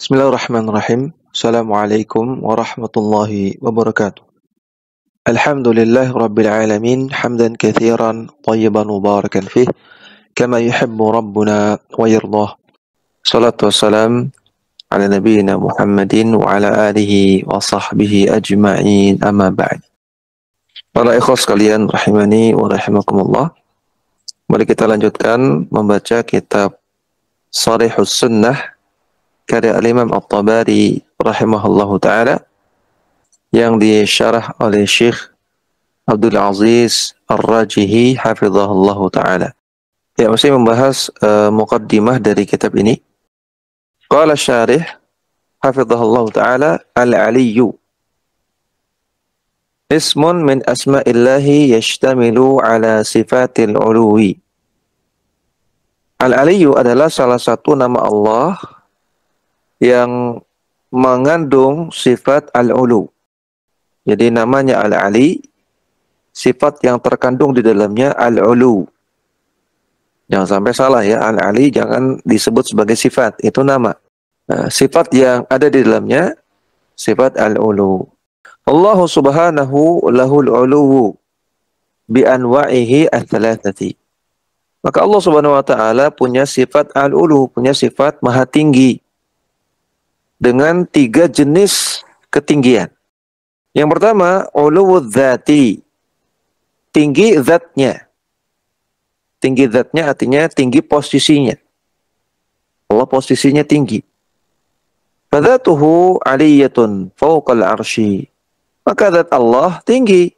Bismillahirrahmanirrahim. Assalamualaikum warahmatullahi wabarakatuh. Alhamdulillah rabbil alamin hamdan katsiran thayyiban mubarakan fih kama yuhibbu rabbuna wa yardah. Salatu wassalam ala nabiyyina Muhammadin wa ala alihi wa sahbihi ajma'in amma ba'd. Para ikhwas sekalian rahimani wa rahimakumullah. Mari kita lanjutkan membaca kitab Sharihus Sunnah karya Al-Imam At-Tabari rahimahullahu ta'ala yang disyarah oleh Syekh Abdul Aziz Ar-Rajihi hafizahullahu ta'ala. Ya, masih membahas muqaddimah dari kitab ini. Qala syarih hafizahullahu ta'ala Al-Aliyyu ismun min asma'illahi yashtamilu ala sifatil uluwi. Al-Aliyyu adalah salah satu nama Allah yang mengandung sifat al-ulu. Jadi namanya al-ali, sifat yang terkandung di dalamnya al-ulu. Jangan sampai salah ya, al-ali jangan disebut sebagai sifat, itu nama. Nah, sifat yang ada di dalamnya, sifat al-ulu. Allah subhanahu lahul uluwu bi anwa'ihi ats-tsalatsati. Maka Allah subhanahu wa ta'ala punya sifat al-ulu, punya sifat maha tinggi, dengan 3 jenis ketinggian. Yang pertama, uluwudz dzati, tinggi zatnya. Tinggi zatnya artinya tinggi posisinya. Allah posisinya tinggi. Fadzatuhu 'aliyyatun fawqal 'arsy. Maka zat Allah tinggi.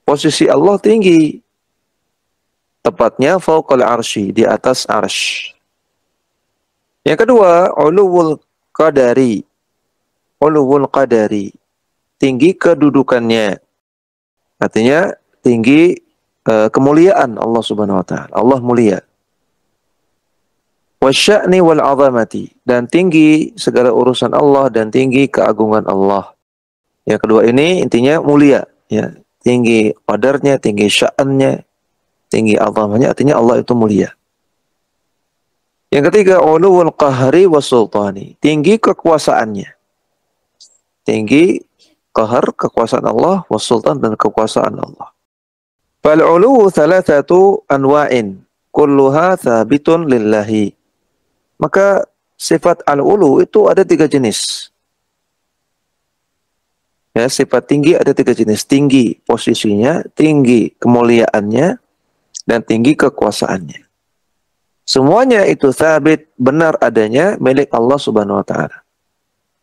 Posisi Allah tinggi. Tepatnya fawqal 'arsy, di atas 'arsy. Yang kedua, uluwul qadari, uluwul qadari, tinggi kedudukannya, artinya tinggi kemuliaan Allah subhanahu wa ta'ala, Allah mulia. Wasya'ni wal 'azamati, dan tinggi segala urusan Allah dan tinggi keagungan Allah. Yang kedua ini intinya mulia, ya, tinggi qadarnya, tinggi sya'annya, tinggi 'azamanya, artinya Allah itu mulia. Yang ketiga, uluwul qahri was sultani, tinggi kekuasaannya. Tinggi qahar, kekuasaan Allah, was sultan, dan kekuasaan Allah. Fal uluwu thalathatu anwa'in, kulluha thabitun lillahi. Maka sifat al-ulu itu ada 3 jenis. Ya, sifat tinggi ada 3 jenis. Tinggi posisinya, tinggi kemuliaannya, dan tinggi kekuasaannya. Semuanya itu sabit, benar adanya, milik Allah subhanahu wa ta'ala.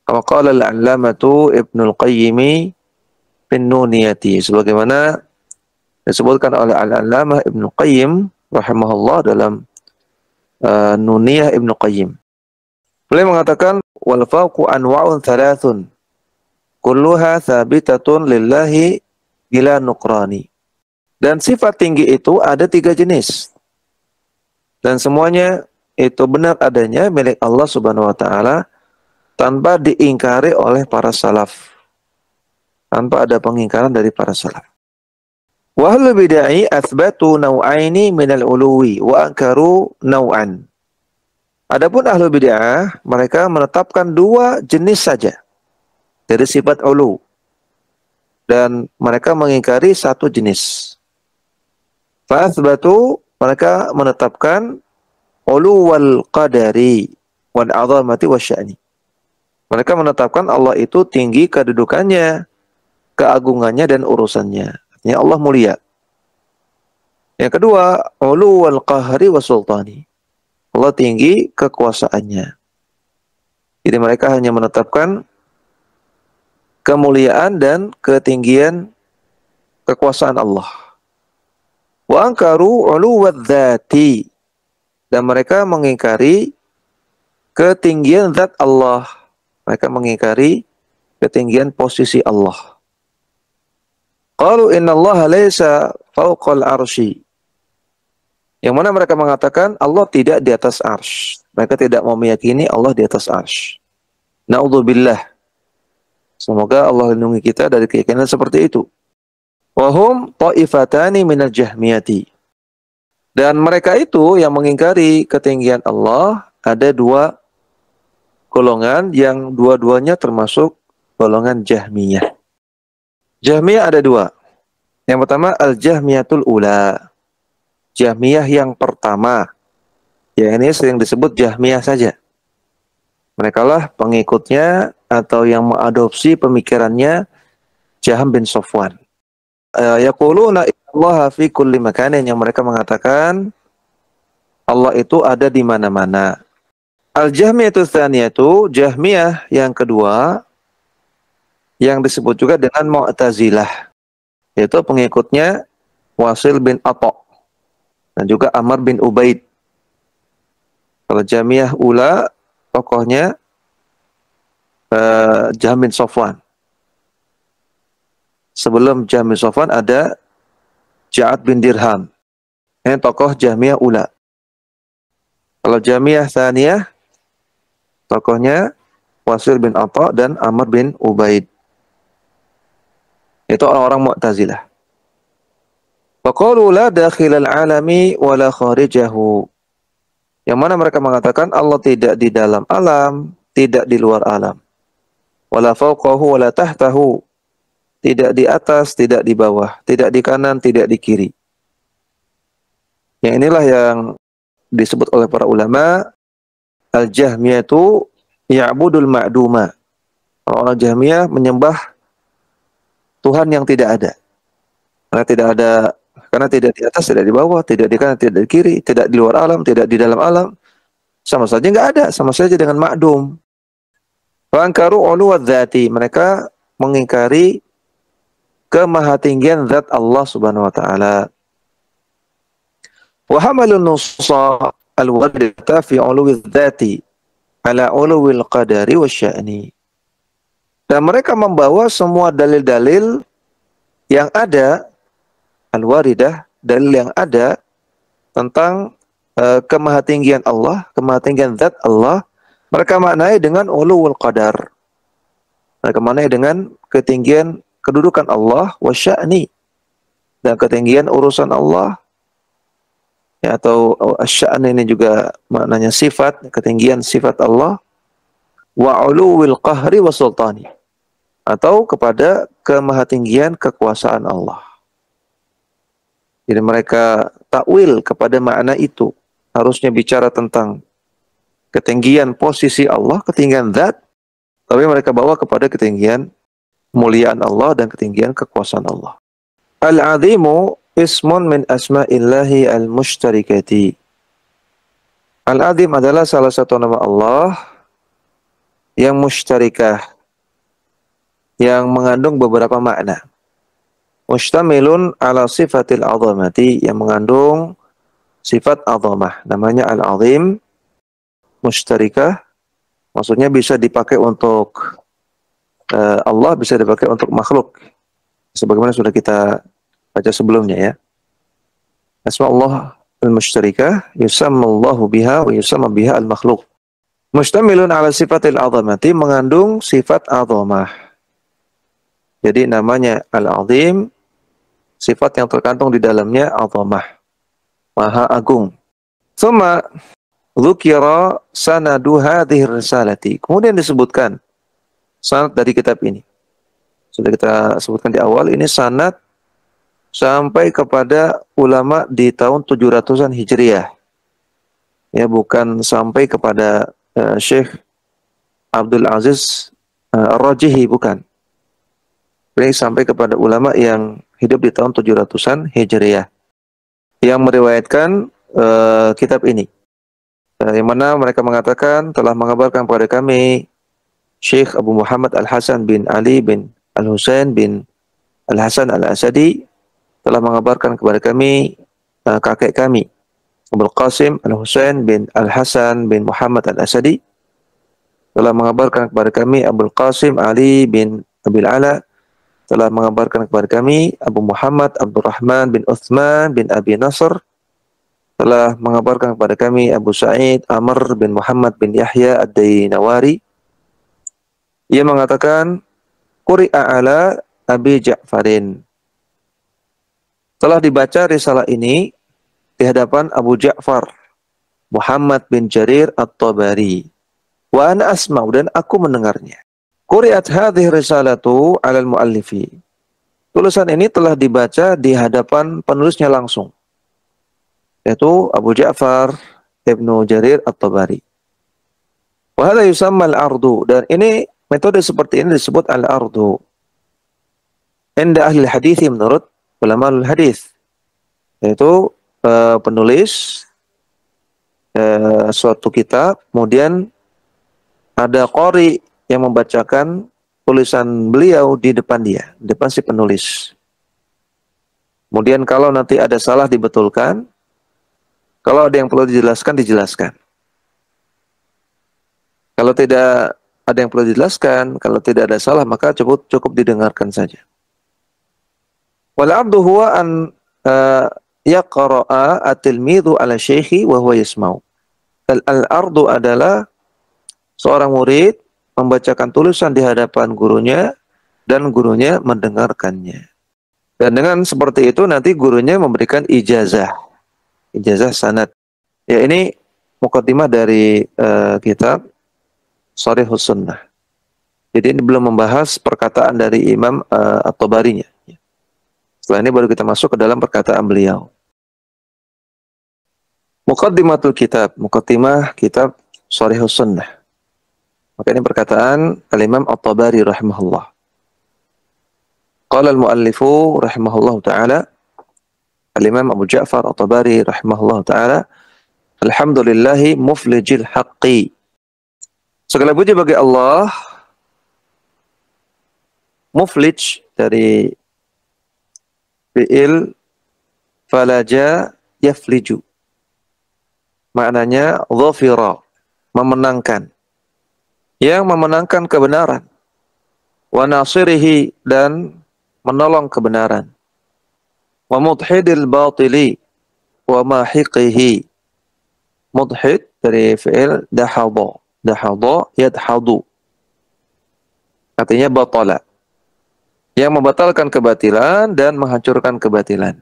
Kama qala al-allamatu Ibnul Qayyimi bin Nuniyati, sebagaimana disebutkan oleh al-allamah Ibnul Qayyim rahimahullah dalam Nuniyah Ibnul Qayyim. Beliau mengatakan, wal fawqu anwa'un thalathun, kulluha thabitatun lillahi bila nuqrani. Dan sifat tinggi itu ada 3 jenis. Dan semuanya itu benar adanya milik Allah subhanahu wa ta'ala, tanpa diingkari oleh para salaf. Tanpa ada pengingkaran dari para salaf. Wa ahlul bid'ah athbatu naw'aini minal uluwi wa ankaru naw'an. Adapun ahlul bid'ah, mereka menetapkan 2 jenis saja dari sifat ulu. Dan mereka mengingkari 1 jenis. Fa athbatu, mereka menetapkan uluwal qadari wal 'azamati wasya'ni. Mereka menetapkan Allah itu tinggi kedudukannya, keagungannya, dan urusannya. Artinya Allah mulia. Yang kedua, uluwal qahri wa sultani. Allah tinggi kekuasaannya. Jadi mereka hanya menetapkan kemuliaan dan ketinggian kekuasaan Allah. Wa ankaru uluwad dzati, dan mereka mengingkari ketinggian zat Allah. Mereka mengingkari ketinggian posisi Allah. Qalu innallaha laysa fawqal arsy. Yang mana mereka mengatakan Allah tidak di atas arsy. Mereka tidak mau meyakini Allah di atas arsy. Na'udzubillah. Semoga Allah lindungi kita dari keyakinan seperti itu. Wahum ta'ifatani minal jahmiyati. Dan mereka itu yang mengingkari ketinggian Allah, ada 2 golongan yang dua-duanya termasuk golongan Jahmiyah. Jahmiyah ada dua. Yang pertama Al-Jahmiyatul Ula. Jahmiyah yang pertama. Ya, ini sering disebut Jahmiyah saja. Mereka lah pengikutnya atau yang mengadopsi pemikirannya Jaham bin Safwan. Yaquluna Allah fi kulli makanin, yang mereka mengatakan Allah itu ada di mana-mana. Al-Jahmiyatu Tsaniyatu, Jahmiyah yang kedua, yang disebut juga dengan Mu'tazilah, yaitu pengikutnya Wasil bin Atha dan juga Amr bin Ubaid. Kalau Jahmiyah Ula, tokohnya Jaham bin Safwan. Sebelum Jaham bin Safwan ada Ja'ad bin Dirham. Ini tokoh Jahmiyah Ula. Kalau Jahmiyah Tsaniyah, tokohnya Wasil bin Atha dan Amr bin Ubaid. Itu orang-orang Mu'tazilah. Faqalu la dakhilal alami wala kharijahu. Yang mana mereka mengatakan Allah tidak di dalam alam, tidak di luar alam. Wala fawqahu wala tahtahu. Tidak di atas, tidak di bawah, tidak di kanan, tidak di kiri. Yang inilah yang disebut oleh para ulama Al-Jahmiyah itu ya'budul ma'duma. Orang Jahmiyah menyembah Tuhan yang tidak ada. Karena tidak di atas, tidak di bawah, tidak di kanan, tidak di kiri, tidak di luar alam, tidak di dalam alam. Sama saja nggak ada, sama saja dengan ma'dum. Fa'ankaru uluwad dzati. Mereka mengingkari kemahatinggian zat Allah Subhanahu wa taala. Wa hamalun nussa al-waridata fi uluwidz dzati ala uluwil qadari wasya'ni. Dan mereka membawa semua dalil-dalil yang ada, al-waridah, dalil yang ada tentang kemahatinggian Allah, kemahatinggian zat Allah, mereka maknai dengan uluwul qadar. Mereka maknai dengan ketinggian kedudukan Allah wasya'ni, dan ketinggian urusan Allah. Ya, atau asy-sya'n ini juga maknanya sifat, ketinggian sifat Allah. Wa uluwil qahri wa sultani, atau kepada kemahatinggian kekuasaan Allah. Jadi mereka takwil kepada makna itu. Harusnya bicara tentang ketinggian posisi Allah, ketinggian zat, tapi mereka bawa kepada ketinggian kemuliaan Allah dan ketinggian kekuasaan Allah. Al-'azimu ismun min asma'illahi al-mushtarikati. Al-'azim adalah salah satu nama Allah yang musytarikah, yang mengandung beberapa makna. Mustamilun ala sifatil 'azamati, yang mengandung sifat 'azamah. Namanya al-'azim, musytarikah, maksudnya bisa dipakai untuk Allah, bisa dipakai untuk makhluk. Sebagaimana sudah kita baca sebelumnya ya. Asma Allah al-musytarikah yusammallahu biha wa yusamma biha al-makhluk. Mustamilun ala sifatil 'azamati, mengandung sifat 'azamah. Jadi namanya al-'azim, sifat yang terkandung di dalamnya 'azamah, maha agung. Tsumma dzukira sanadu hadhihi risalati. Kemudian disebutkan sanad dari kitab ini. Sudah kita sebutkan di awal, ini sanad sampai kepada ulama di tahun 700-an Hijriah. Ya, bukan sampai kepada Syekh Abdul Aziz Ar-Rajihi, bukan. Ini sampai kepada ulama yang hidup di tahun 700-an Hijriah yang meriwayatkan kitab ini. Yang mana mereka mengatakan telah mengabarkan kepada kami Syekh Abu Muhammad Al-Hasan bin Ali bin Al-Husain bin Al-Hasan Al-Asadi telah mengabarkan kepada kami kakek kami Abul Qasim Al-Husain bin Al-Hasan bin Muhammad Al-Asadi telah mengabarkan kepada kami Abul Qasim Ali bin Abil Ala telah mengabarkan kepada kami Abu Muhammad Abdurrahman bin Uthman bin Abi Nasr telah mengabarkan kepada kami Abu Sa'id Amr bin Muhammad bin Yahya Ad-Dainawari. Ia mengatakan Quri'a ala Abi Ja'farin. Telah dibaca risalah ini di hadapan Abu Ja'far Muhammad bin Jarir At-Tabari. Wa ana asma'u, dan aku mendengarnya. Quri'at hadhihi risalatu 'alal muallifi. Tulisan ini telah dibaca di hadapan penulisnya langsung, yaitu Abu Ja'far Ibnu Jarir At-Tabari. Wa hadha yusamma al-ardu, dan ini metode seperti ini disebut al-ardu. Inda ahli hadis, menurut ulama al-hadis, yaitu penulis suatu kitab, kemudian ada qari yang membacakan tulisan beliau di depan dia, di depan si penulis. Kemudian kalau nanti ada salah dibetulkan, kalau ada yang perlu dijelaskan, dijelaskan. Kalau tidak ada yang perlu dijelaskan, kalau tidak ada salah, maka cukup didengarkan saja. Wal abdu huwa an yaqra'a at-tilmidhu ala syekhi wa huwa yasma'u. Al-ardu adalah seorang murid membacakan tulisan di hadapan gurunya dan gurunya mendengarkannya. Dan dengan seperti itu nanti gurunya memberikan ijazah sanad. Ya, ini muqaddimah dari kitab Sharihus Sunnah. Jadi ini belum membahas perkataan dari Imam At-Tabarinya. Setelah ini baru kita masuk ke dalam perkataan beliau. Muqaddimatul kitab, muqaddimah kitab Sharihus Sunnah. Maka ini perkataan Al-Imam At-Tabari rahimahullah. Qala al-muallifu rahimahullah ta'ala, Al-Imam Abu Ja'far At-Tabari rahimahullah ta'ala, alhamdulillahi muflijil haqqi. Segala puji bagi Allah, muflij dari fi'il falaja yafliju. Maknanya dhafira, memenangkan. Yang memenangkan kebenaran. Wa nasirihi, dan menolong kebenaran. Wa mudhidil batili wa mahiqihi. Mudhid dari fi'il dahadha. Dahadha yadhadu. Artinya batala. Yang membatalkan kebatilan dan menghancurkan kebatilan.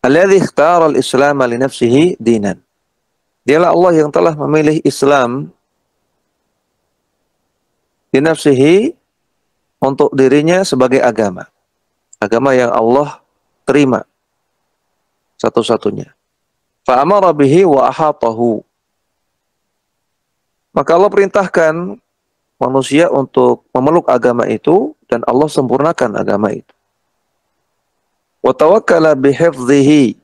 Alladzi ikhtara al-Islam li nafsihi dinan. Dialah Allah yang telah memilih Islam li nafsihi, untuk dirinya sebagai agama. Agama yang Allah terima satu-satunya. Fa'amara bihi wa ahatahu. Maka Allah perintahkan manusia untuk memeluk agama itu, dan Allah sempurnakan agama itu. Wa tawakkala bihifdhihi,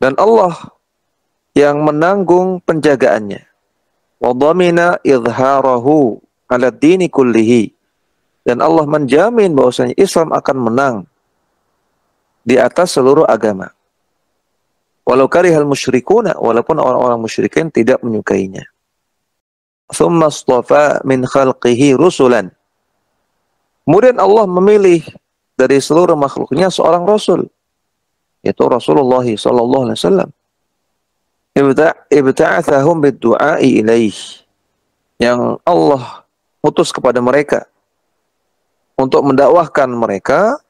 dan Allah yang menanggung penjagaannya. Wa dhamina idharahu ala dini kullihi, dan Allah menjamin bahwasanya Islam akan menang di atas seluruh agama. Walau karihal musyrikuna, walaupun orang-orang musyrikin tidak menyukainya. Tsumma astafa min khalqihi rusulan. Kemudian Allah memilih dari seluruh makhluknya seorang rasul, yaitu Rasulullah sallallahu alaihi wasallam. Ibta'athahum bid-du'a'i ilaih, yang Allah utus kepada mereka untuk mendakwahkan mereka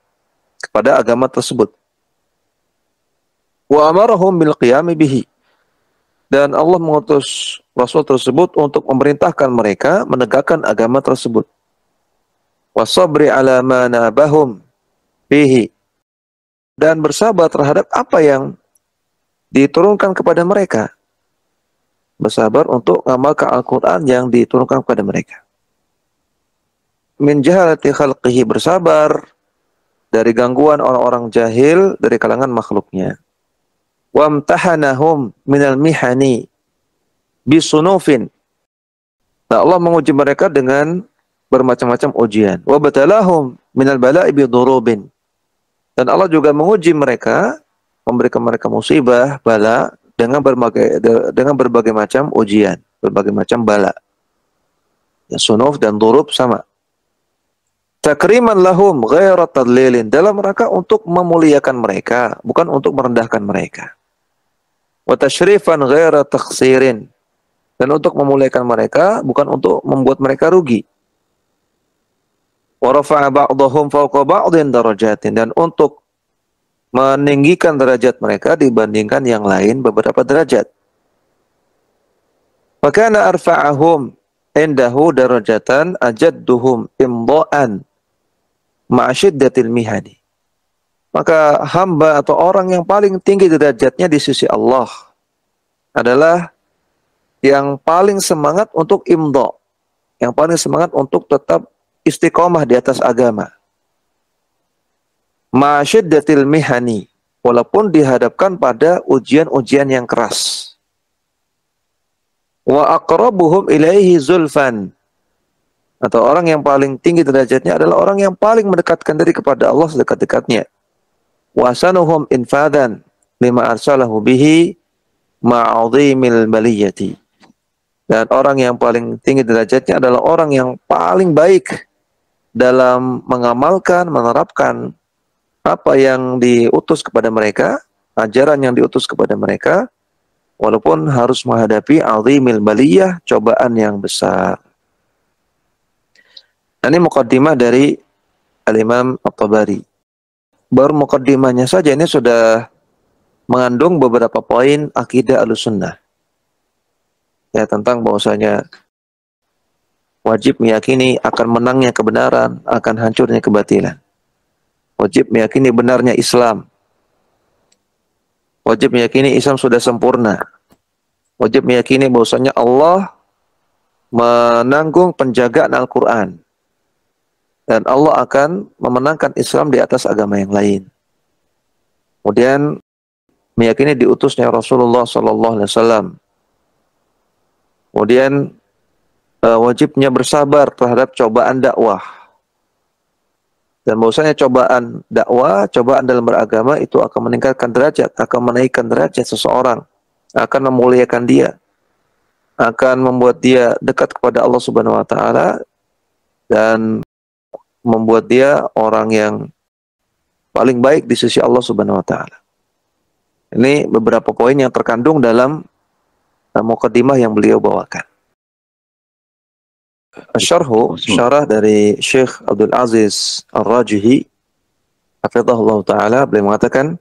kepada agama tersebut. Wa amarahum bil qiyami bihi, dan Allah mengutus Rasul tersebut untuk memerintahkan mereka menegakkan agama tersebut. Wa sabri ala ma nabahum bihi, dan bersabar terhadap apa yang diturunkan kepada mereka. Bersabar untuk mengamalkan Al-Quran yang diturunkan kepada mereka. Min jahalati khalqihi, bersabar dari gangguan orang-orang jahil dari kalangan makhluknya. Wa amtahanahum minal mihani bisunufin. Nah, Allah menguji mereka dengan bermacam-macam ujian. Wa batalahum minal bala'i bidurubin. Dan Allah juga menguji mereka, memberikan mereka musibah, bala, dengan berbagai macam ujian, berbagai macam bala. Ya, sunuf dan durub sama. Takriman lahum ghaira tadlilin, dalam rangka untuk memuliakan mereka, bukan untuk merendahkan mereka. Wa tasyrifan ghaira takhsirin, dan untuk memuliakan mereka, bukan untuk membuat mereka rugi. Wa rafa'a ba'dahum fawqa ba'din darajatin, dan untuk meninggikan derajat mereka dibandingkan yang lain beberapa derajat. Fakana arfa'ahum indahu darajatan ajadduhum imda'an ma'asyiddatil mihani. Maka hamba atau orang yang paling tinggi derajatnya di sisi Allah adalah yang paling semangat untuk imdha, yang paling semangat untuk tetap istiqomah di atas agama. Ma'asyiddatil mihani, walaupun dihadapkan pada ujian-ujian yang keras. Wa aqrabuhum ilaihi zulfan, atau orang yang paling tinggi derajatnya adalah orang yang paling mendekatkan diri kepada Allah sedekat-dekatnya. Wa sanuhum infadan lima arsalahu bihi ma'azimil baliyati. Dan orang yang paling tinggi derajatnya adalah orang yang paling baik dalam mengamalkan, menerapkan apa yang diutus kepada mereka, ajaran yang diutus kepada mereka, walaupun harus menghadapi azimil baliyah, cobaan yang besar. Ini muqaddimah dari Al-Imam At-Tabari. Baru muqaddimahnya saja ini sudah mengandung beberapa poin akidah Ahlussunnah. Ya, tentang bahwasanya wajib meyakini akan menangnya kebenaran, akan hancurnya kebatilan. Wajib meyakini benarnya Islam. Wajib meyakini Islam sudah sempurna. Wajib meyakini bahwasanya Allah menanggung penjagaan Al-Quran. Dan Allah akan memenangkan Islam di atas agama yang lain. Kemudian meyakini diutusnya Rasulullah SAW. Kemudian wajibnya bersabar terhadap cobaan dakwah. Dan bahwasanya cobaan dakwah, cobaan dalam beragama itu akan meningkatkan derajat, akan menaikkan derajat seseorang, akan memuliakan dia, akan membuat dia dekat kepada Allah Subhanahu wa taala dan membuat dia orang yang paling baik di sisi Allah Subhanahu wa taala. Ini beberapa poin yang terkandung dalam muqaddimah yang beliau bawakan. Syarhu, syarah dari Syekh Abdul Aziz Ar-Rajihi hafizahullah ta'ala, beliau mengatakan,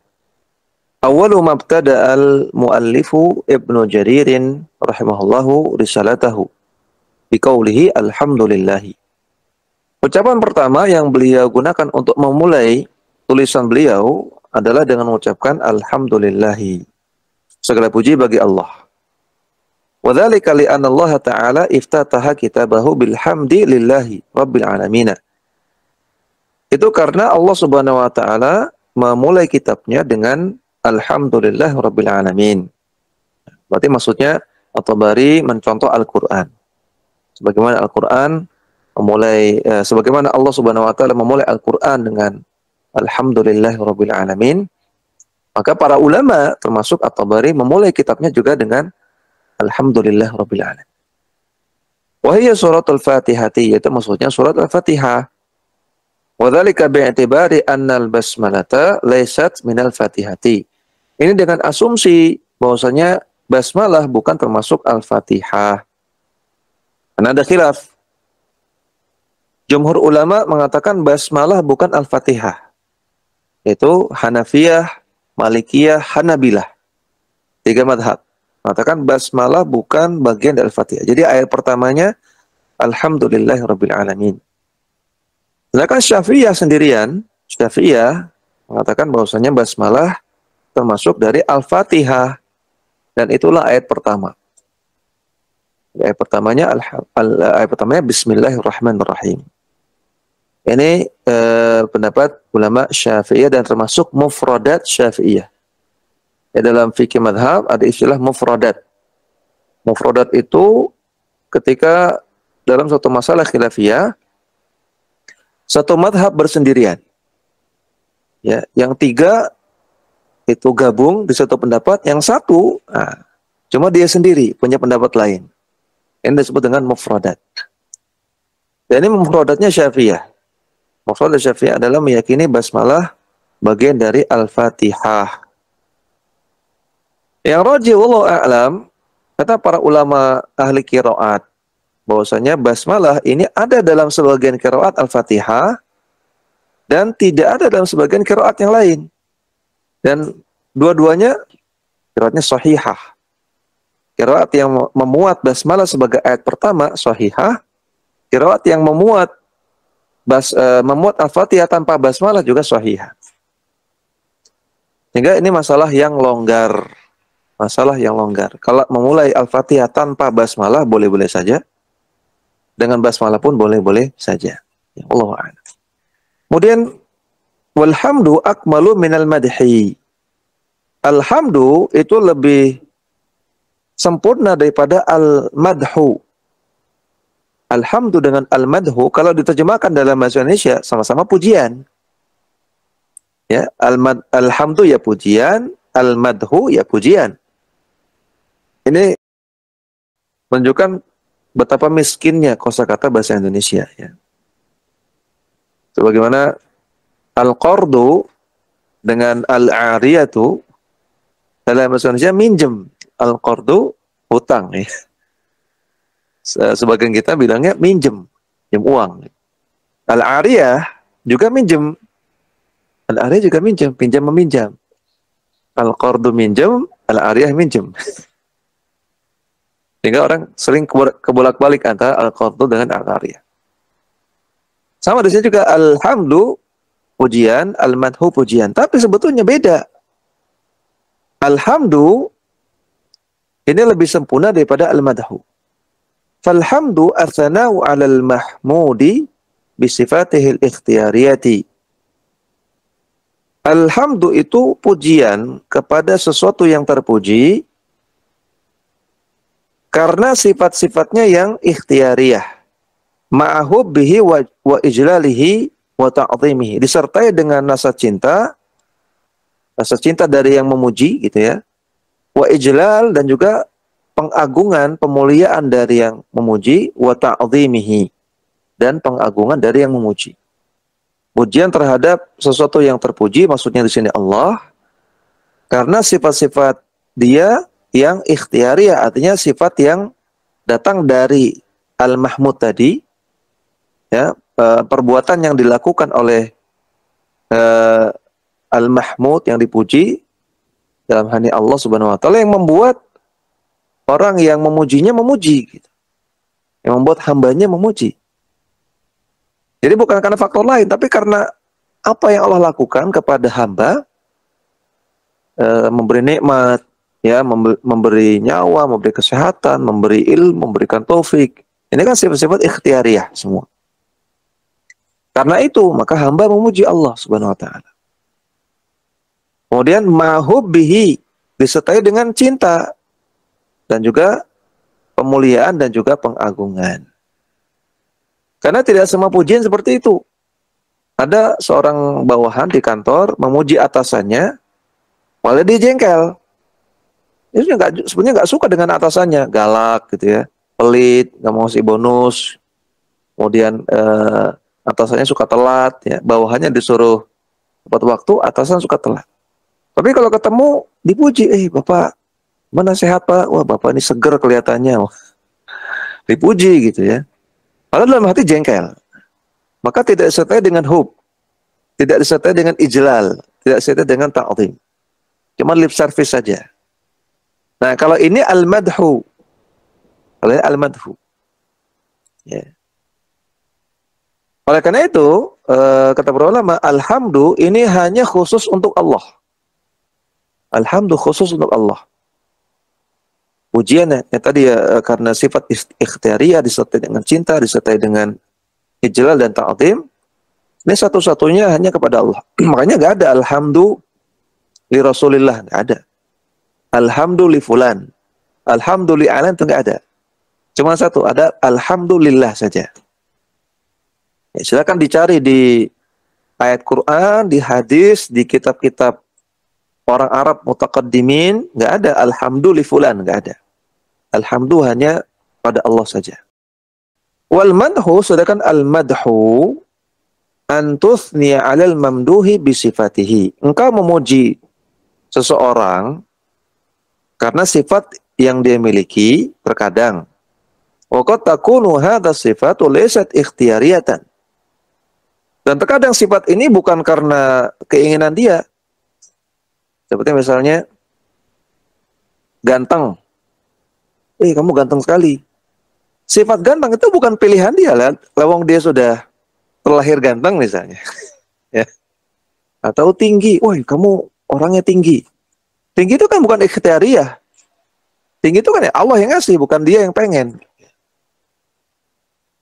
awwalu mabtada al-muallifu Ibnu Jaririn rahimahullahu risalatahu biqaulihi alhamdulillahi. Ucapan pertama yang beliau gunakan untuk memulai tulisan beliau adalah dengan mengucapkan alhamdulillahi. Segala puji bagi Allah. Wa dzalika li anna Allah Ta'ala iftataha kitabahu bilhamdi lillahi rabbil alamin. Itu karena Allah Subhanahu wa taala memulai kitabnya dengan alhamdulillah rabbil alamin. Berarti maksudnya At-Tabari mencontoh Al-Qur'an. Sebagaimana Al-Qur'an memulai sebagaimana Allah Subhanahu wa taala memulai Al-Qur'an dengan alhamdulillah rabbil alamin, maka para ulama termasuk At-Tabari memulai kitabnya juga dengan alhamdulillah rabbil alamin. Wa hiya suratul Fatihati, yaitu maksudnya surat Al-Fatihah. Wa dzalika bi'tibari anna al-basmalata laysat minal Fatihati. Ini dengan asumsi bahwasanya basmalah bukan termasuk Al-Fatihah. Karena ada khilaf. Jumhur ulama mengatakan basmalah bukan Al-Fatihah. Yaitu Hanafiyah, Malikiyah, Hanabilah. 3 madhab mengatakan basmalah bukan bagian dari Al-Fatihah. Jadi ayat pertamanya alhamdulillahirabbil alamin. Sedangkan Syafi'iyah sendirian, Syafi'iyah mengatakan bahwasanya basmalah termasuk dari Al-Fatihah, dan itulah ayat pertama. Ayat pertamanya Bismillahirrahmanirrahim. Ini pendapat ulama Syafi'iyah dan termasuk mufradat Syafi'iyah. Dalam fikih madhab ada istilah mufradat. Mufradat itu ketika dalam suatu masalah khilafiyah, satu madhab bersendirian. Ya, yang 3 itu gabung di satu pendapat, yang 1 cuma dia sendiri punya pendapat lain. Ini disebut dengan mufradat. Dan ini mufradatnya Syafi'iyah. Mufradat Syafi'iyah adalah meyakini basmalah bagian dari Al-Fatihah. Yang rajih wallahu a'lam, kata para ulama ahli qiraat, bahwasanya basmalah ini ada dalam sebagian qiraat Al-Fatihah dan tidak ada dalam sebagian qiraat yang lain. Dan dua-duanya qiraatnya sahihah. Qiraat yang memuat basmalah sebagai ayat pertama sahihah. Qiraat yang memuat Al-Fatihah tanpa basmalah juga sahihah. Sehingga ini masalah yang longgar. Masalah yang longgar. Kalau memulai Al-Fatihah tanpa basmalah boleh-boleh saja. Dengan basmalah pun boleh-boleh saja. Ya Allah a'lam. Kemudian walhamdu akmalu minal madhi. Alhamdu itu lebih sempurna daripada al-madhu. Alhamdu dengan al-madhu kalau diterjemahkan dalam bahasa Indonesia sama-sama pujian. Ya, alhamdu ya pujian, al-madhu ya pujian. Ini menunjukkan betapa miskinnya kosakata bahasa Indonesia ya. Sebagaimana al-qardu dengan al-ariyatu dalam bahasa Indonesia minjem, al-qardu hutang ya. Sebagian kita bilangnya minjem uang. Al-ariyah juga minjem. Al-ariyah juga minjem, pinjam meminjam. Al-qardu minjem, al-ariyah minjem. Sehingga orang sering kebolak-balik antara al-qardu dengan al-ariyah. Sama di sini juga alhamdu pujian, al-madhu pujian. Tapi sebetulnya beda. Alhamdu ini lebih sempurna daripada al-madhu. Falhamdu atsana'u 'alal mahmudi bisifatihil ikhtiyariyati. Alhamdu itu pujian kepada sesuatu yang terpuji karena sifat-sifatnya yang ikhtiyariyah. Ma'ahubbihi wa ijlalihi wa ta'zimihi. Disertai dengan rasa cinta dari yang memuji gitu ya. Wa ijlal dan juga pengagungan, pemuliaan dari yang memuji, wa ta'zimihi dan pengagungan dari yang memuji. Pujian terhadap sesuatu yang terpuji, maksudnya di sini Allah, karena sifat-sifat Dia yang ikhtiyariyah, artinya sifat yang datang dari Al-Mahmud tadi, ya, perbuatan yang dilakukan oleh Al-Mahmud yang dipuji dalam hati Allah Subhanahu wa taala yang membuat orang yang memujinya memuji gitu. Yang membuat hambanya memuji. Jadi bukan karena faktor lain, tapi karena apa yang Allah lakukan kepada hamba, memberi nikmat, ya, memberi nyawa, memberi kesehatan, memberi ilmu, memberikan taufik. Ini kan sifat-sifat ikhtiyariyah semua. Karena itu, maka hamba memuji Allah Subhanahu wa taala. Kemudian mahubbihi disertai dengan cinta dan juga pemuliaan dan juga pengagungan. Karena tidak semua pujian seperti itu. Ada seorang bawahan di kantor memuji atasannya, malah dia jengkel. Dia sebenarnya nggak suka dengan atasannya, galak gitu ya, pelit, nggak mau ngasih bonus. Kemudian atasannya suka telat, ya, bawahannya disuruh tepat waktu, atasan suka telat. Tapi kalau ketemu dipuji, bapak mana sehat pak? Wah bapak ini seger kelihatannya. Wah, dipuji gitu ya. Padahal dalam hati jengkel. Maka tidak disertai dengan hub, tidak disertai dengan ijlal, tidak disertai dengan ta'zim. Cuma lip service saja. Nah kalau ini al-madhu, kalau ini al-madhu. Ya. Oleh karena itu, kata para ulama, alhamdu ini hanya khusus untuk Allah. Alhamdu khusus untuk Allah. Pujian yang tadi ya, karena sifat ikhtiyariyah disertai dengan cinta, disertai dengan ijlal dan ta'zim. Ini satu-satunya hanya kepada Allah. Makanya nggak ada alhamdu li Rasulillah, nggak ada. Alhamdu li fulan, alhamdu li alan, itu nggak ada. Cuma satu, ada alhamdulillah saja. Ya, silakan dicari di ayat Quran, di hadis, di kitab-kitab orang Arab mutaqaddimin, nggak ada alhamdu li fulan, nggak ada. Alhamdu hanya pada Allah saja. Wal madhu, sedangkan al madhu antuthniya 'alal mamduhi bisifatihi. Engkau memuji seseorang karena sifat yang dia miliki terkadang. Wa qad takunu hadha sifatu laysat ikhtiyariyatan. Dan terkadang sifat ini bukan karena keinginan dia. Seperti misalnya ganteng. kamu ganteng sekali. Sifat ganteng itu bukan pilihan dia lah. Lawang dia sudah terlahir ganteng misalnya. Ya. Atau tinggi. Woi, kamu orangnya tinggi. Tinggi itu kan bukan ikhtiariyah. Tinggi itu kan ya Allah yang ngasih, bukan dia yang pengen.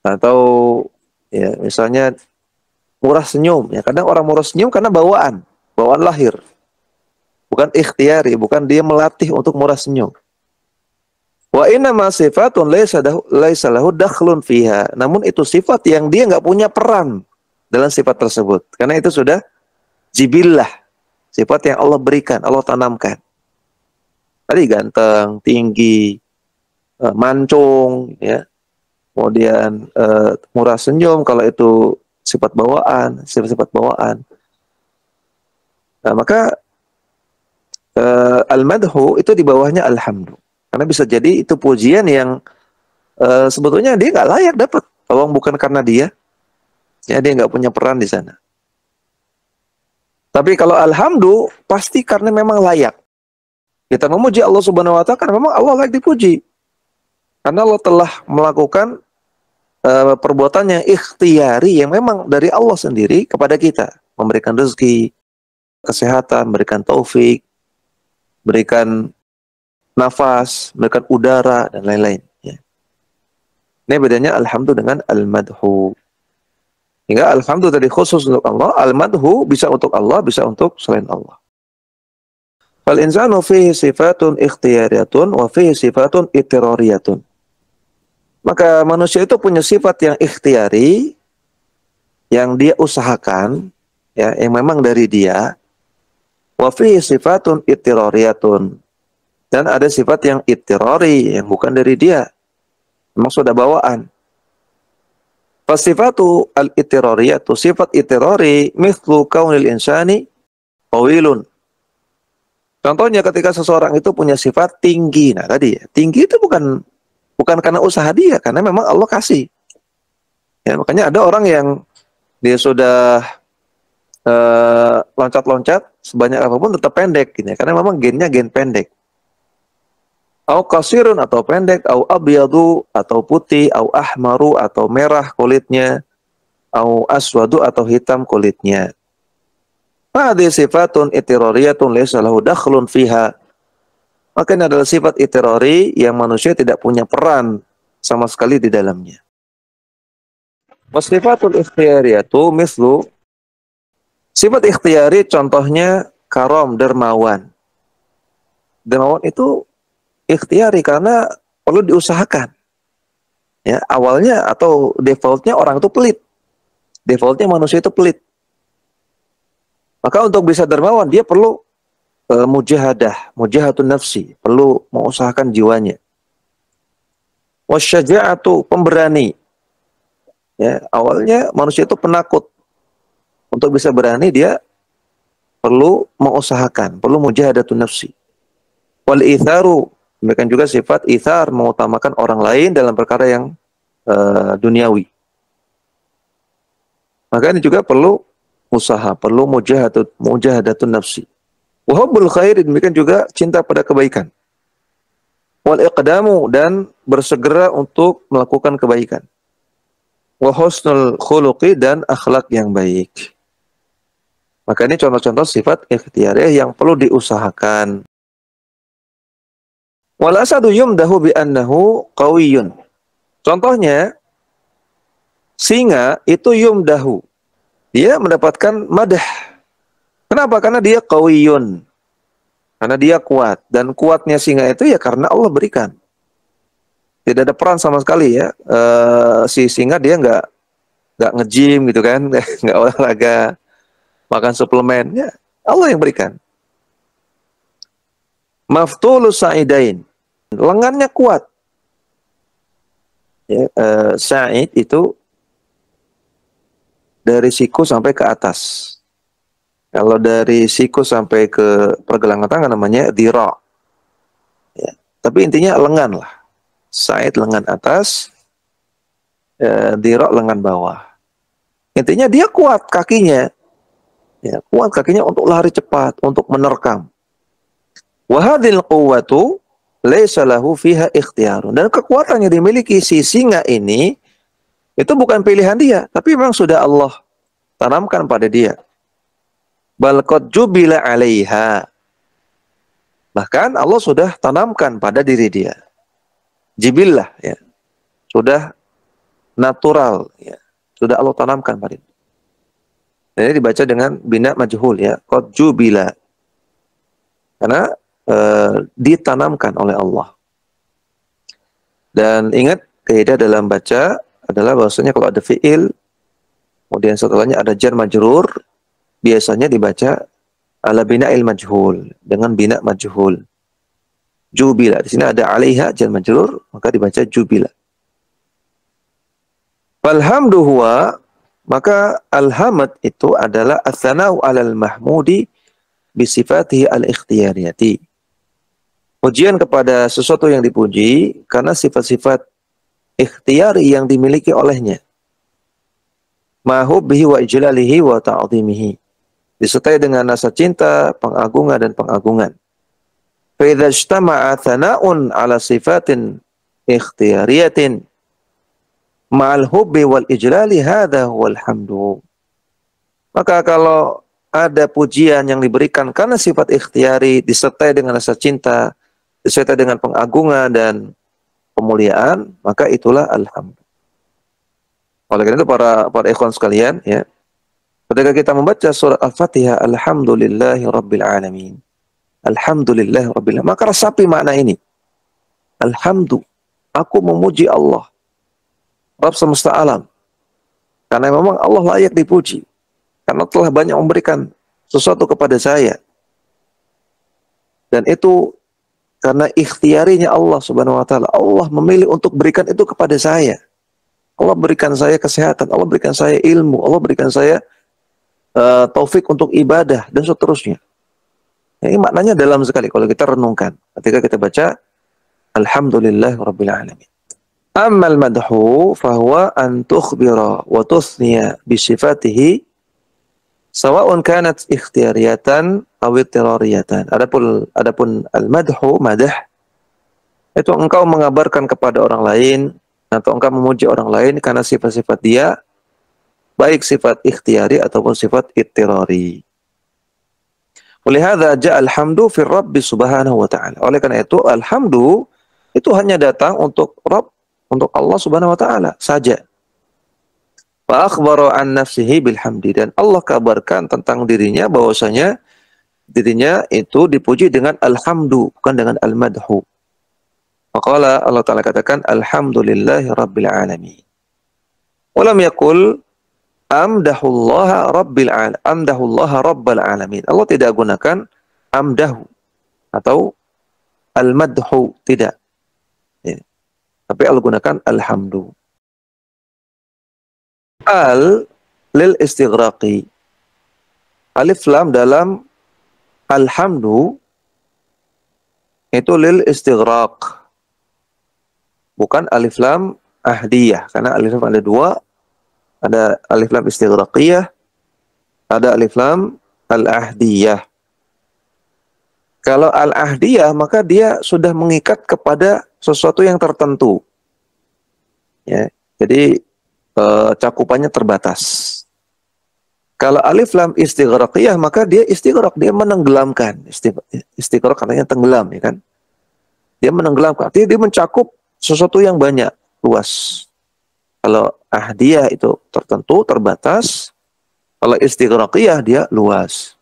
Atau ya misalnya murah senyum. Ya kadang orang murah senyum karena bawaan lahir. Bukan ikhtiari, bukan dia melatih untuk murah senyum. Wa inna ma sifatun laisa lahu dakhlun fiha. Namun itu sifat yang dia nggak punya peran dalam sifat tersebut. Karena itu sudah jibillah. Sifat yang Allah berikan, Allah tanamkan. Tadi ganteng, tinggi, mancung, ya. Kemudian murah senyum kalau itu sifat bawaan, sifat-sifat bawaan. Nah, maka al-madhu itu di bawahnya alhamdu. Karena bisa jadi itu pujian yang sebetulnya dia nggak layak dapat. Tolong bukan karena dia, ya dia nggak punya peran di sana. Tapi kalau alhamdu pasti karena memang layak. Kita memuji Allah Subhanahu wa taala karena memang Allah layak dipuji. Karena Allah telah melakukan perbuatan yang ikhtiari yang memang dari Allah sendiri kepada kita, memberikan rezeki, kesehatan, memberikan taufik, berikan nafas, memberikan udara dan lain-lain. Ya. Ini bedanya alhamdu dengan al-madhu. Hingga alhamdu tadi khusus untuk Allah, al-madhu bisa untuk Allah, bisa untuk selain Allah. Fal insanu fihi sifatun ikhtiyariyatun wa fihi sifatun ittirariyatun. Maka manusia itu punya sifat yang ikhtiari, yang dia usahakan, ya, yang memang dari dia. Wa fihi sifatun ittirariyatun. Dan ada sifat yang ittirari, yang bukan dari dia. Memang sudah bawaan. Fasifatu al-ittirariyatu, sifat ittirari, mithlu kaunil insani tawilun. Contohnya ketika seseorang itu punya sifat tinggi. Nah tadi, tinggi itu bukan karena usaha dia, karena memang Allah kasih. Ya, makanya ada orang yang dia sudah loncat-loncat sebanyak apapun tetap pendek, gitu ya, karena memang gennya gen pendek. Au qasirun atau pendek, au abyadu atau putih, au ahmaru atau merah kulitnya, au aswadu atau hitam kulitnya. Hadhihi sifatun ittirariyatun laysa lahu dakhlun fiha. Maka ini adalah sifat ittirari yang manusia tidak punya peran sama sekali di dalamnya. Wasifatul ikhtiyariyatu mislu, sifat ikhtiyari contohnya karom, dermawan. Dermawan itu ikhtiyari karena perlu diusahakan. Ya, awalnya atau defaultnya orang itu pelit. Defaultnya manusia itu pelit. Maka untuk bisa dermawan dia perlu mujahatun nafsi, perlu mengusahakan jiwanya. Wasyaja'atu, pemberani. Ya, awalnya manusia itu penakut. Untuk bisa berani dia perlu mengusahakan, perlu mujahadatun nafsi. Wal itharu, demikian juga sifat ithar, mengutamakan orang lain dalam perkara yang duniawi. Maka ini juga perlu usaha, perlu mujahadatun nafsi. Wa hubbul khair, demikian juga cinta pada kebaikan. Wal iqdamu, dan bersegera untuk melakukan kebaikan. Wa husnul khuluqi, dan akhlak yang baik. Maka ini contoh-contoh sifat ikhtiyariyah yang perlu diusahakan. Wal asadu yumdahu bi annahu qawiyyun. Contohnya singa itu yumdahu. Dia mendapatkan madah. Kenapa? Karena dia qawiyyun. Karena dia kuat, dan kuatnya singa itu ya karena Allah berikan. Tidak ada peran sama sekali ya. Si singa dia nggak nge-gym gitu kan, nggak olahraga, makan suplemen, ya Allah yang berikan. Maftulus sa'idain, lengannya kuat. Ya, sa'id itu dari siku sampai ke atas. Kalau dari siku sampai ke pergelangan tangan namanya dhira. Ya, tapi intinya lengan lah. Sa'id lengan atas, dhira lengan bawah. Intinya dia kuat kakinya. Ya, kuat kakinya untuk lari cepat, untuk menerkam. Wa hadhil quwwatu laisa lahu fiha ikhtiyarun. Dan kekuatan yang dimiliki si singa ini itu bukan pilihan dia, tapi memang sudah Allah tanamkan pada dia. Bal qad jubila 'alaiha. Bahkan Allah sudah tanamkan pada diri dia. Jibillah, ya. Sudah natural, ya. Sudah Allah tanamkan pada dia. Dan ini dibaca dengan bina majhul, ya. Qad jubila. Karena ditanamkan oleh Allah. Dan ingat, kaidah dalam baca adalah bahwasanya kalau ada fiil, kemudian setelahnya ada jar majrur, biasanya dibaca ala bina'il majhul, dengan bina majhul. Jubila, di sini ada alaiha jar majrur, maka dibaca jubila. Falhamdu huwa, maka alhamd itu adalah as-sana'u 'alal mahmudi bisifatihi al-ikhtiyariyati. Pujian kepada sesuatu yang dipuji karena sifat-sifat ikhtiyari yang dimiliki olehnya. Mahubbihi wa ijlalihi wa ta'zimihi. Disertai dengan rasa cinta, pengagungan dan pengagungan. Fa idza ijtama'a thana'un 'ala sifatin ikhtiyariyatin ma'al hubbi wal ijlali hadha huwal hamdu. Maka kalau ada pujian yang diberikan karena sifat ikhtiyari disertai dengan rasa cinta, disertai dengan pengagungan dan pemuliaan, maka itulah alhamd. Oleh karena itu para ikhwan sekalian, ya, ketika kita membaca surat Al-Fatihah, alhamdulillahi rabbil alamin, alhamdulillahi rabbil alamin, maka resapi makna ini. Alhamdu, aku memuji Allah, Rabb semesta alam, karena memang Allah layak dipuji, karena telah banyak memberikan sesuatu kepada saya, dan itu karena ikhtiarinya Allah subhanahu wa ta'ala. Allah memilih untuk berikan itu kepada saya. Allah berikan saya kesehatan, Allah berikan saya ilmu, Allah berikan saya taufik untuk ibadah, dan seterusnya. Ini maknanya dalam sekali kalau kita renungkan. Ketika kita baca, alhamdulillah rabbil alamin. Ammal madhu, fahuwa an tukhbira wa tuthniya bisifatihi, sawa'un kanat ikhtiyariyatan aw ittirariyatan. Adapun al-madhu, madah, itu engkau mengabarkan kepada orang lain atau engkau memuji orang lain karena sifat-sifat dia, baik sifat ikhtiyari ataupun sifat ittirari. Oleh hadza ja'a alhamdu fi Rabbi subhanahu wa ta'ala. Oleh karena itu alhamdu itu hanya datang untuk Rabb, untuk Allah subhanahu wa ta'ala saja. Fa akhbara an nafsihi bilhamdi, dan Allah kabarkan tentang dirinya bahwasanya dirinya itu dipuji dengan alhamdu, bukan dengan al-madhu. Maka Allah Ta'ala katakan alhamdulillahi rabbil alamin. Walam yakul amdahullaha rabbal alamin. Allah tidak gunakan amdahu atau al-madhu, tidak. Ya. Tapi Allah gunakan alhamdu. Al lil istighraqi. Alif lam dalam alhamdu itu lil istighraq. Bukan alif lam ahdiyah, karena alif lam ada dua. Ada alif lam istighraqiyah, ada alif lam al-ahdiyah. Kalau al-ahdiyah maka dia sudah mengikat kepada sesuatu yang tertentu. Ya, jadi cakupannya terbatas. Kalau alif lam istighraqiyah maka dia istighraq, dia menenggelamkan. Istighraq katanya tenggelam, ya kan? Dia menenggelamkan, artinya dia mencakup sesuatu yang banyak, luas. Kalau ahdiyah itu tertentu, terbatas. Kalau istighraqiyah dia luas.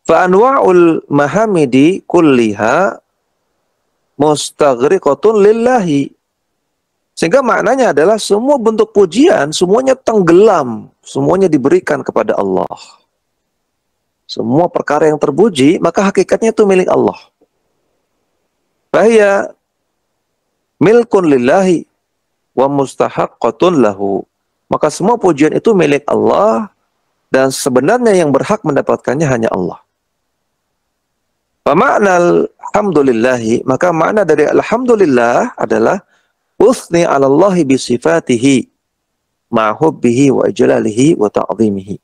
Fa anwa'ul mahamidi kulliha mustaghriqatun lillahi. Sehingga maknanya adalah semua bentuk pujian, semuanya tenggelam, semuanya diberikan kepada Allah. Semua perkara yang terpuji, maka hakikatnya itu milik Allah. Bahaya milkun lillahi wa mustahaqqatun lahu. Maka semua pujian itu milik Allah, dan sebenarnya yang berhak mendapatkannya hanya Allah. Makna alhamdulillahi, maka makna dari alhamdulillah adalah uthni 'ala Allahi bi sifatihi ma hubbihi wa ijlalihi wa ta'zimihi.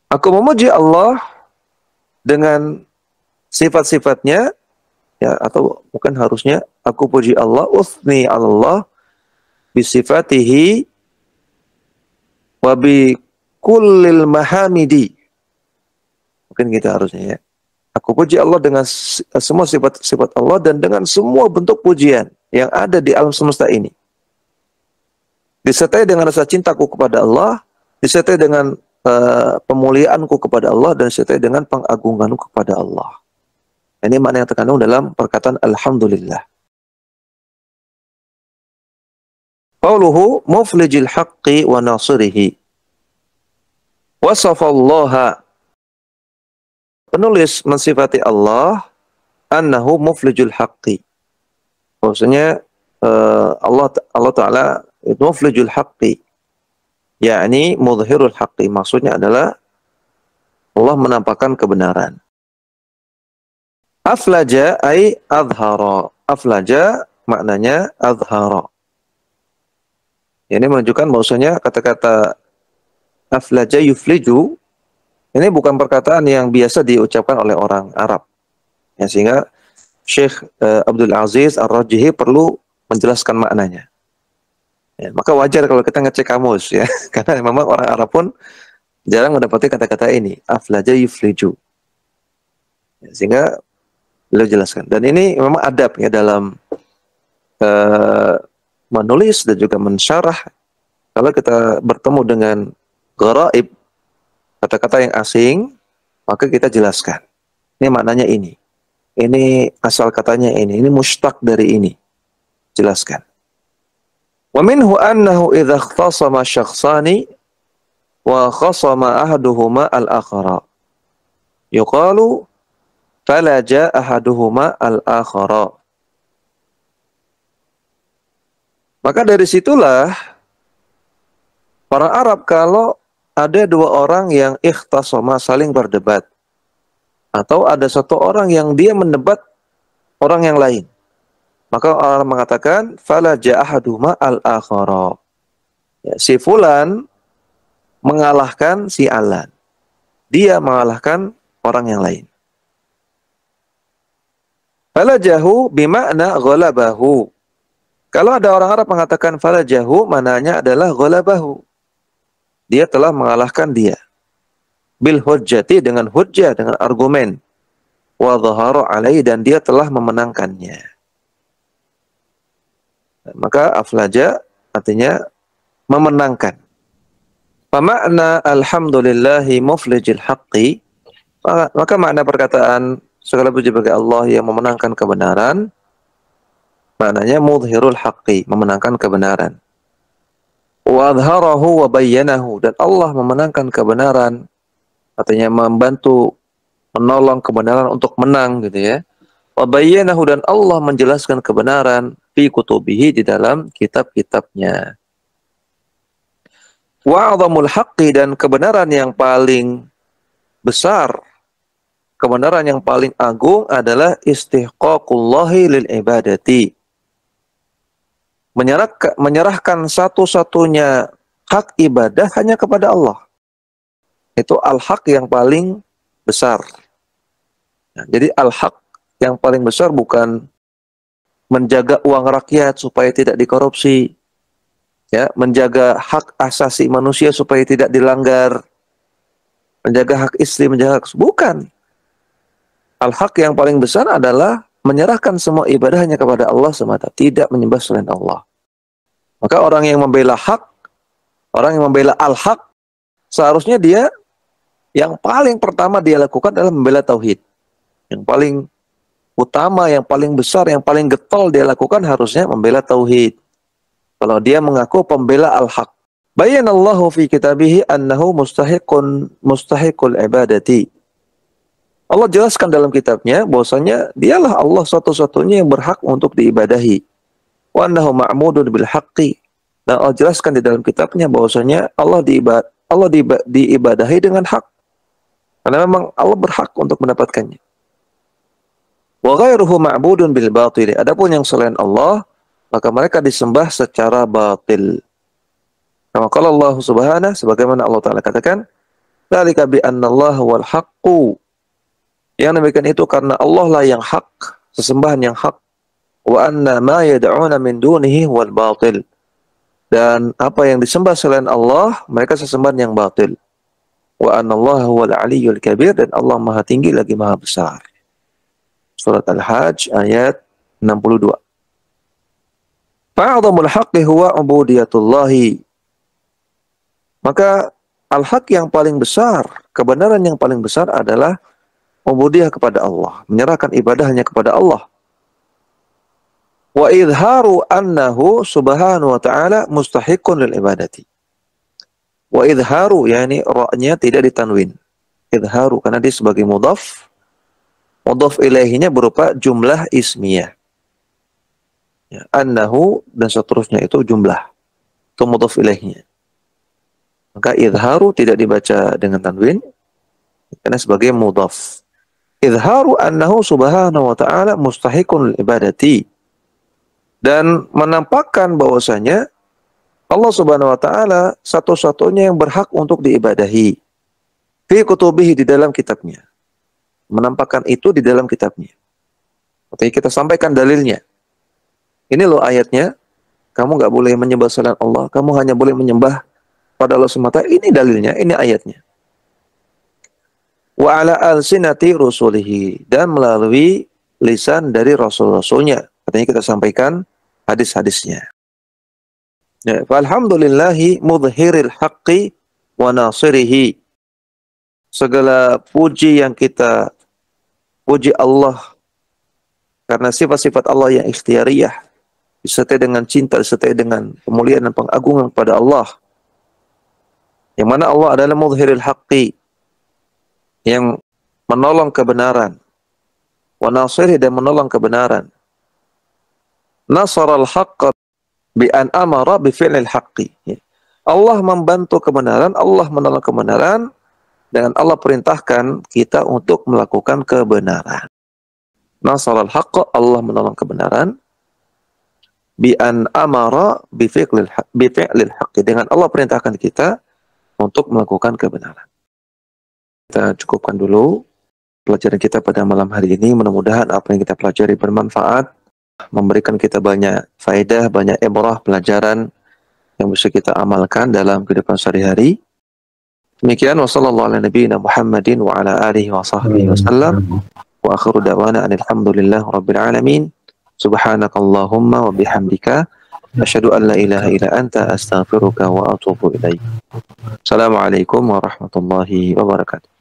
Aku memuji Allah dengan sifat-sifatnya, ya, atau bukan harusnya aku puji Allah, uthni Allah bisifatihi wa bi kullil mahamidi. Mungkin gitu harusnya, ya. Aku puji Allah dengan semua sifat-sifat Allah dan dengan semua bentuk pujian yang ada di alam semesta ini. Disertai dengan rasa cintaku kepada Allah, disertai dengan pemuliaanku kepada Allah, dan disertai dengan pengagunganku kepada Allah. Ini makna yang terkandung dalam perkataan Alhamdulillah. Qauluhu muflijil haqqi wa nasirihi. Wasafallaha. Penulis mensifati Allah annahu muflijul haqqi. Maksudnya Allah Ta'ala muflijul haqqi, yakni mudhhirul haqqi. Maksudnya adalah Allah menampakkan kebenaran. Aflaja ay adhara. Aflaja maknanya adhara. Ini menunjukkan bahwasanya kata-kata aflaja yufliju ini bukan perkataan yang biasa diucapkan oleh orang Arab. Ya, sehingga Syekh Abdul Aziz Ar-Rajihi perlu menjelaskan maknanya. Ya, maka wajar kalau kita ngecek kamus, ya, karena memang orang Arab pun jarang mendapati kata-kata ini, aflaja yufliju. Ya, sehingga beliau jelaskan. Dan ini memang adab, ya, dalam menulis dan juga mensyarah. Kalau kita bertemu dengan gharaib, kata-kata yang asing, maka kita jelaskan. Ini maknanya ini. Ini asal katanya ini mustaq dari ini. Jelaskan. Wa minhu annahu idza ikhtasama syakhsani wa khasama ahaduhuma al-akhara. Yuqalu falaja ahaduhuma al-akhara. Maka dari situlah orang Arab kalau ada dua orang yang ikhtasama, saling berdebat, atau ada satu orang yang dia mendebat orang yang lain, maka orang mengatakan falaja ahaduhuma al-akhara. Ya, si fulan mengalahkan si alan. Dia mengalahkan orang yang lain. Falajahu bimakna ghalabahu. Kalau ada orang Arab mengatakan falajahu, maknanya adalah ghalabahu. Dia telah mengalahkan dia. Bil hujjati, dengan hujjah, dengan argumen. Wa dhahara alaihi, dan dia telah memenangkannya. Maka aflaja artinya memenangkan. Famakna alhamdulillahi muflijil haqqi. Maka makna perkataan segala puji bagi Allah yang memenangkan kebenaran, maknanya mudhhirul haqqi, memenangkan kebenaran. Wa adharahu wa bayyanahu, dan Allah memenangkan kebenaran, artinya membantu menolong kebenaran untuk menang, gitu ya. Wa bayyanahu, dan Allah menjelaskan kebenaran fi kutubihi, di dalam kitab-kitabnya. Wa a'dhamul haqqi, dan kebenaran yang paling besar, kebenaran yang paling agung adalah istihqaqullahi lil ibadati. Menyerahkan satu-satunya hak ibadah hanya kepada Allah. Itu al-haq yang paling besar. Nah, jadi al-haq yang paling besar bukan menjaga uang rakyat supaya tidak dikorupsi, ya, menjaga hak asasi manusia supaya tidak dilanggar, menjaga hak istri, menjaga hak, bukan. Al-haq yang paling besar adalah menyerahkan semua ibadah hanya kepada Allah semata, tidak menyembah selain Allah. Maka orang yang membela hak, orang yang membela al-haq, seharusnya dia yang paling pertama dia lakukan adalah membela tauhid. Yang paling utama, yang paling besar, yang paling getol dia lakukan harusnya membela tauhid. Kalau dia mengaku pembela al-haq. Bayanallahu fi kitabihi annahu mustahiqul ibadati. Allah jelaskan dalam kitabnya bahwasanya dialah Allah satu-satunya yang berhak untuk diibadahi. Wa annahu ma'mudun bil haqqi. Dan Allah jelaskan di dalam kitabnya bahwasanya Allah diibadahi dengan hak. Karena memang Allah berhak untuk mendapatkannya. Wa ghairuhu ma'budun bil batil. Adapun yang selain Allah, maka mereka disembah secara batil. Kama qala Allah Subhanahu, sebagaimana Allah Ta'ala katakan, dzalika bi annallaha wal haqqu Yang demikian itu karena Allah lah yang hak, sesembahan yang hak. Wa anna ma yad'una min dunihi wal batil. Dan apa yang disembah selain Allah, mereka sesembahan yang batil. Wa anna Allah huwal aliyyul kabir, dan Allah maha tinggi lagi maha besar. Surat Al-Hajj ayat 62. Fa'adhamul haqqi huwa ubudiyatullahi. Maka al-haq yang paling besar, kebenaran yang paling besar adalah ubudiyah kepada Allah, menyerahkan ibadahnya kepada Allah. Wa idharu annahu subhanahu wa ta'ala mustahiqun lil ibadati. Wa idharu, yakni ra-nya tidak ditanwin. Idharu karena dia sebagai mudhaf. Mudhaf ilaihinya berupa jumlah ismiyah. Ya, annahu dan seterusnya itu jumlah. Itu mudhaf ilaihinya. Maka idharu tidak dibaca dengan tanwin karena sebagai mudhaf. Idharu annahu subhanahu wa ta'ala mustahiqun lil ibadati. Dan menampakkan bahwasanya Allah Subhanahu wa taala satu-satunya yang berhak untuk diibadahi. Fi kutubihi, di dalam kitabnya. Menampakkan itu di dalam kitabnya. Oke, kita sampaikan dalilnya. Ini loh ayatnya. Kamu nggak boleh menyembah selain Allah, kamu hanya boleh menyembah pada Allah semata. Ini dalilnya, ini ayatnya. Wa ala alsinati rusulihi, dan melalui lisan dari rasul-rasulnya. Katanya kita sampaikan hadis-hadisnya. Ya, alhamdulillahi mudhhiril haqqi wa nasirihi. Segala puji yang kita puji Allah karena sifat-sifat Allah yang ikhtiariyah, disertai dengan cinta, disertai dengan kemuliaan dan pengagungan kepada Allah. Yang mana Allah adalah mudhhiril haqqi, yang menolong kebenaran. Wa nasirihi, dan menolong kebenaran. Nasaral haqqa bi an amara bi fi'lil haqqi. Allah membantu kebenaran, Allah menolong kebenaran dengan Allah perintahkan kita untuk melakukan kebenaran. Nasaral haqqa, Allah menolong kebenaran, bi an amara bi fi'lil haqqi, dengan Allah perintahkan kita untuk melakukan kebenaran. Kita cukupkan dulu pelajaran kita pada malam hari ini. Mudah-mudahan apa yang kita pelajari bermanfaat, memberikan kita banyak faedah, banyak ibrah, pelajaran yang bisa kita amalkan dalam kehidupan sehari-hari. Demikian, wassallallahu ala nabiyyina Muhammadin wa ala alihi wa sahbihi wasallam. Wa akhiru da'wana alhamdulillah rabbil alamin. Subhanakallahumma wa bihamdika asyhadu an la ilaha illa anta astaghfiruka wa atubu ilaik. Assalamualaikum warahmatullahi wabarakatuh.